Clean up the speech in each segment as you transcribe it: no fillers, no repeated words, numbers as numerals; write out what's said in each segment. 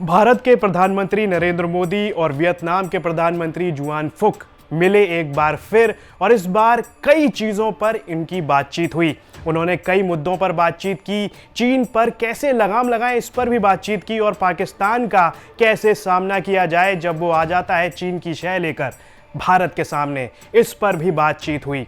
भारत के प्रधानमंत्री नरेंद्र मोदी और वियतनाम के प्रधानमंत्री जुआन फुक मिले एक बार फिर और इस बार कई चीजों पर इनकी बातचीत हुई। उन्होंने कई मुद्दों पर बातचीत की, चीन पर कैसे लगाम लगाएं इस पर भी बातचीत की और पाकिस्तान का कैसे सामना किया जाए जब वो आ जाता है चीन की शह लेकर भारत के सामने, इस पर भी बातचीत हुई।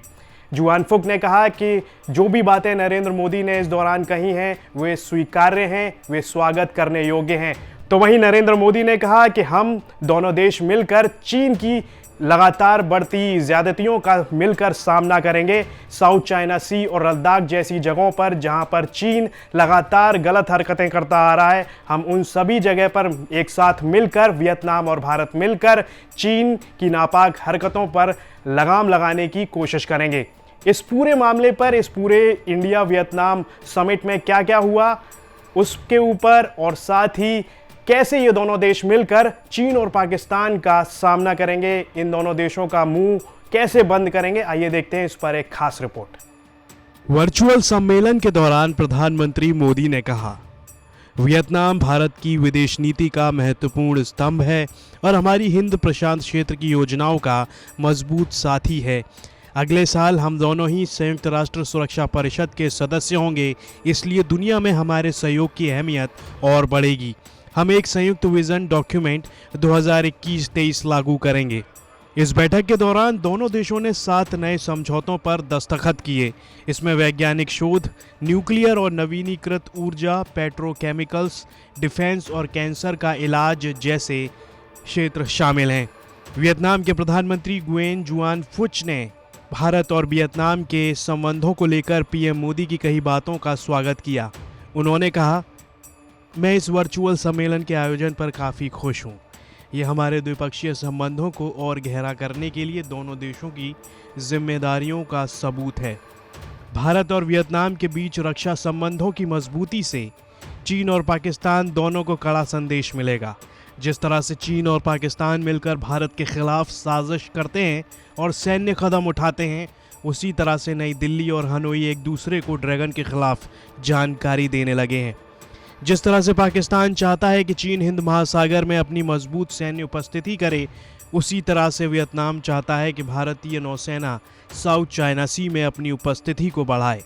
जुआन फुक ने कहा कि जो भी बातें नरेंद्र मोदी ने इस दौरान कही हैं वे स्वीकार्य हैं, वे स्वागत करने योग्य हैं। तो वहीं नरेंद्र मोदी ने कहा कि हम दोनों देश मिलकर चीन की लगातार बढ़ती ज्यादतियों का मिलकर सामना करेंगे। साउथ चाइना सी और लद्दाख जैसी जगहों पर जहां पर चीन लगातार गलत हरकतें करता आ रहा है, हम उन सभी जगह पर एक साथ मिलकर वियतनाम और भारत मिलकर चीन की नापाक हरकतों पर लगाम लगाने की कोशिश करेंगे। इस पूरे मामले पर, इस पूरे इंडिया वियतनाम समिट में क्या क्या हुआ उसके ऊपर और साथ ही कैसे ये दोनों देश मिलकर चीन और पाकिस्तान का सामना करेंगे, इन दोनों देशों का मुंह कैसे बंद करेंगे, आइए देखते हैं इस पर एक खास रिपोर्ट। वर्चुअल सम्मेलन के दौरान प्रधानमंत्री मोदी ने कहा, वियतनाम भारत की विदेश नीति का महत्वपूर्ण स्तंभ है और हमारी हिंद प्रशांत क्षेत्र की योजनाओं का मजबूत साथी है। अगले साल हम दोनों ही संयुक्त राष्ट्र सुरक्षा परिषद के सदस्य होंगे, इसलिए दुनिया में हमारे सहयोग की अहमियत और बढ़ेगी। हम एक संयुक्त विजन डॉक्यूमेंट 2021-23 लागू करेंगे। इस बैठक के दौरान दोनों देशों ने 7 नए समझौतों पर दस्तखत किए। इसमें वैज्ञानिक शोध, न्यूक्लियर और नवीनीकृत ऊर्जा, पेट्रोकेमिकल्स, डिफेंस और कैंसर का इलाज जैसे क्षेत्र शामिल हैं। वियतनाम के प्रधानमंत्री गुएन जुआन फुच ने भारत और वियतनाम के संबंधों को लेकर पीएम मोदी की कई बातों का स्वागत किया। उन्होंने कहा, मैं इस वर्चुअल सम्मेलन के आयोजन पर काफ़ी खुश हूँ। ये हमारे द्विपक्षीय संबंधों को और गहरा करने के लिए दोनों देशों की जिम्मेदारियों का सबूत है। भारत और वियतनाम के बीच रक्षा संबंधों की मजबूती से चीन और पाकिस्तान दोनों को कड़ा संदेश मिलेगा। जिस तरह से चीन और पाकिस्तान मिलकर भारत के खिलाफ साजिश करते हैं और सैन्य कदम उठाते हैं, उसी तरह से नई दिल्ली और हनोई एक दूसरे को ड्रैगन के खिलाफ जानकारी देने लगे हैं। जिस तरह से पाकिस्तान चाहता है कि चीन हिंद महासागर में अपनी मजबूत सैन्य उपस्थिति करे, उसी तरह से वियतनाम चाहता है कि भारतीय नौसेना साउथ चाइना सी में अपनी उपस्थिति को बढ़ाए।